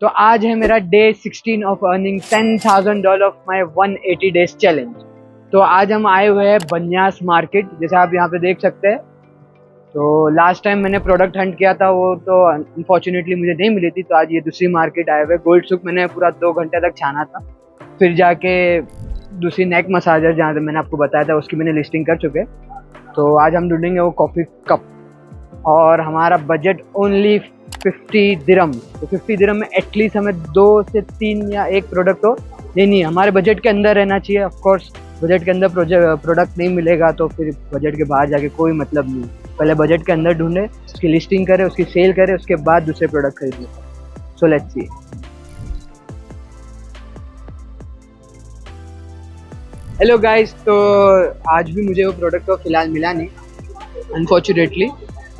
तो आज है मेरा day 16 of earning $10,000 of my 180 days challenge. तो आज हम आए हुए हैं बन्यास मार्केट, जैसे आप यहाँ पे देख सकते हैं। तो लास्ट टाइम मैंने प्रोडक्ट हंट किया था, वो तो अनफॉर्चुनेटली मुझे नहीं मिली थी। तो आज ये दूसरी मार्केट आए हुए। गोल्ड सुक मैंने पूरा 2 घंटे तक छाना था, फिर जाके दूसरी नेक मसाजर जहाँ से मैंने आपको बताया था उसकी मैंने लिस्टिंग कर चुके। तो आज हम ढूंढेंगे वो कॉफ़ी कप, और हमारा बजट ओनली 50 दिरम। तो 50 दिरम में एटलीस्ट हमें 2 से 3 या 1 प्रोडक्ट हो लेनी है। हमारे बजट के अंदर रहना चाहिए। ऑफ कोर्स बजट के अंदर प्रोडक्ट नहीं मिलेगा तो फिर बजट के बाहर जाके कोई मतलब नहीं। पहले बजट के अंदर ढूंढे, उसकी लिस्टिंग करें, उसकी सेल करें, उसके बाद दूसरे प्रोडक्ट खरीदें। So let's see. Hello guys, तो आज भी मुझे वो प्रोडक्ट तो फिलहाल मिला नहीं unfortunately,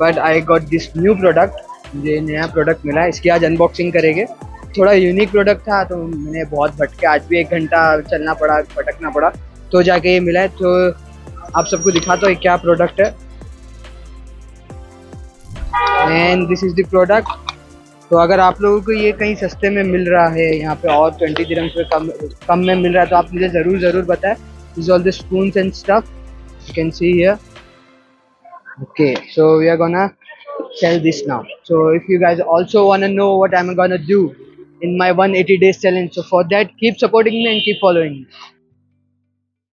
but I got this new product. मुझे नया प्रोडक्ट मिला, इसकी आज अनबॉक्सिंग करेंगे। थोड़ा यूनिक प्रोडक्ट था तो मैंने बहुत भटके, आज भी 1 घंटा चलना पड़ा, भटकना पड़ा तो जाके ये मिला है। तो आप सबको दिखाता हूँ क्या प्रोडक्ट है। And this is the product. तो अगर आप लोगों को ये कहीं सस्ते में मिल रहा है, यहाँ पे और 20 दिरहम से कम में मिल रहा है, तो आप मुझे ज़रूर बताएं। This all the spoons and stuff you can see here. Okay, so we are gonna sell this now. So if you guys also wanna know what I'm gonna do in my 180 days challenge, so for that keep supporting me and keep following me.